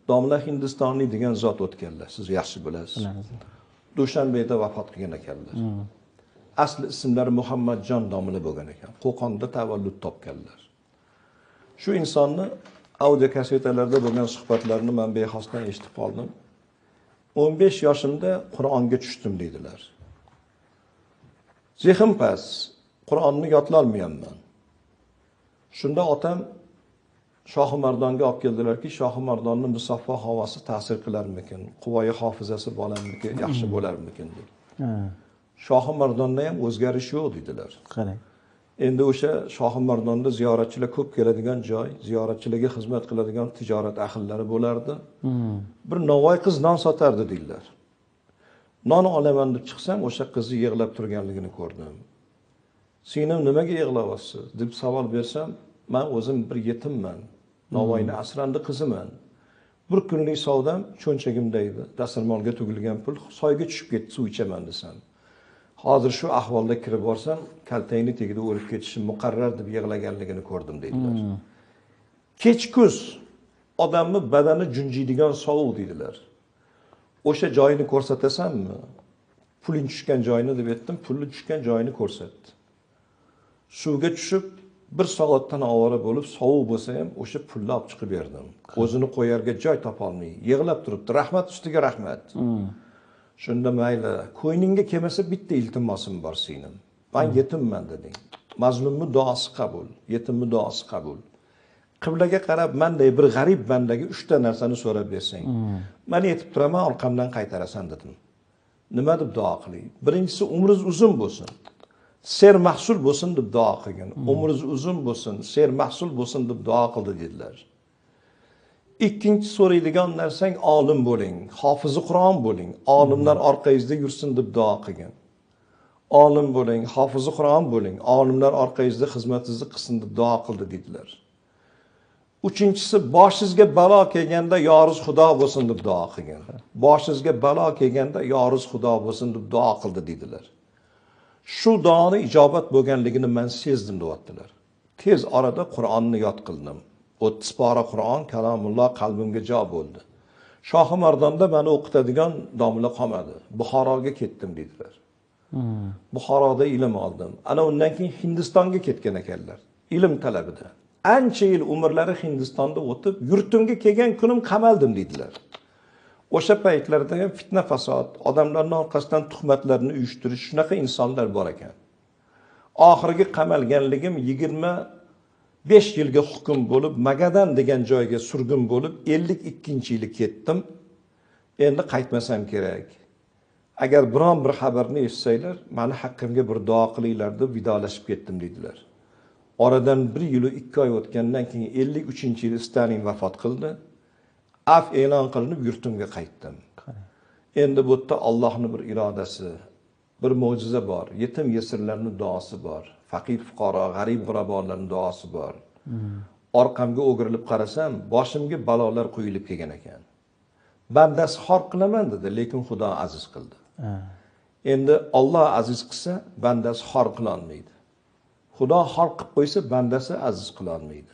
Domla Hindistonlik degan zot o'tganlar, siz yaxshi bilasiz. Dushanbeda vafot qilgan ekanlar. Asli ismlari Muhammadjon domla bo'lgan ekan. Qo'qonda tavallud topganlar. Shu insonni audio kasetalarda bo'lgan suhbatlarini men bexosdan eshitib qoldim. 15 yoshimda Qur'onga tushdim dedilar. Zehim past, Qur'onni yodlolmayapman. Shunda otam Shohimardonga olib keldilarki, Shohimardonning musaffo havosi ta'sir qilarmikin, quvvoyi hofizasi bo'larmikin, yaxshi bo'larmikin deb. Shohimardonda ham o'zgarish yo'q dedilar. Qarang. Endi o'sha Shohimardonda ziyoratchilar ko'p keladigan joy, ziyoratchilarga xizmat qiladigan tijorat ahllari bo'lardi. Bir Navoiy qiz non sotardi dedilar. Non olaman deb chiqsam, o'sha qizni yig'lab turganligini ko'rdim. "Singlim nimaga yig'layapsiz?" deb savol bersam, "Men o'zim bir yetimman. Navoiyning asrandi qiziman. Bir kunlik savdam cho'nchagimda edi. Dasturmolga tugilgan pul soyga tushib ketdi, suv ichaman desam. Hozir shu ahvolda kirib borsam, kaltangni tagida o'lib ketishim muqarrar deb yig'laganligini ko'rdim" dedilar. Kech-kuz odamni badani junjiydigan sovuq dedilar. O'sha joyini ko'rsatasanmi? Puling tushgan joyini deb aytdim, pulli tushgan joyini ko'rsatdi. Suvga tushib bir soatdan ovora bo'lib, sovuq bo'lsa ham o'sha pulni olib chiqib berdim. O'zini qo'yarga joy topolmay, yig'lab turibdi. Rahmat ustiga rahmat. Shunda mayli, ko'yningga kelmasa bitta iltimosim bor singlim. Men yetimman deding. Mazlumning duosi qabul, yetimning duosi qabul. Qiblaga qarab menday bir g'arib bandaga 3 ta narsani so'rab bersang, men yetib turaman, orqamdan qaytarasan dedim. Nima deb duo qilay? Birinchisi umringiz uzun bo'lsin. Ser mahsul bo'lsin deb duo qilgan. Umringiz uzun bo'lsin, ser mahsul bo'lsin deb duo qildi dedilar. Ikkinchi so'raydigan narsang olim bo'ling, hofizi Qur'on bo'ling, olimlar orqangizda yursin deb duo qilgan. Olim bo'ling, hofizi Qur'on bo'ling, olimlar orqangizda xizmatingizni qilsin deb duo qildi dedilar. Uchinchisi boshingizga balo kelganda yoriz Xudo bo'lsin deb duo qilgan. Boshingizga balo kelganda yoriz Xudo bo'lsin deb duo qildi dedilar. Shu duoni ijobat bo'lganligini men sezdim deyaptilar. Tez orada Qur'onni yod qildim. 30 pora Qur'on kalomulloh qalbimga jo bo'ldi. Shohimardonda meni o'qitadigan domla qolmadi. Buxoroga ketdim dedilar. Buxoroda ilm oldim. Ana undan keyin Hindistonga ketgan ekanlar. Ilm talabida. Ancha yil umrlari Hindistonda o'tib, yurtimga kelgan kunim qamaldim dedilar. O'sha paytlarda ham fitna fasod, odamlarning orqasidan tuhmatlarni uyushtirish, shunaqa insonlar bor ekan. Oxirgi qamalganligim 25 yilga hukm bo'lib, Magadan degan joyga surgun bo'lib, 52-yili ketdim. Endi qaytmasam kerak. Agar biron bir xabarni eshitsanglar, meni haqqimga bir duo qilinglar deb vidolashib ketdim dedilar. Oradan 1 yil 2 oy o'tgandan keyin 53-yil Stalin vafot qildi. Af e'lon qilinib yurtimga qaytdim. Endi bu yerda Allohning bir irodasi, bir mo'jiza bor. Yetim yesirlarning duosi bor. Faqir fuqaro, g'arib g'urabolarning duosi bor. Orqamga o'girilib qarasam, boshimga balolar qo'yilib kelgan ekan. Bandasi xor qilaman dedi, lekin Xudo aziz qildi. Endi Alloh aziz qilsa, bandasi xor qila olmaydi. Xudo xor qilib qo'ysa, bandasi aziz qila olmaydi.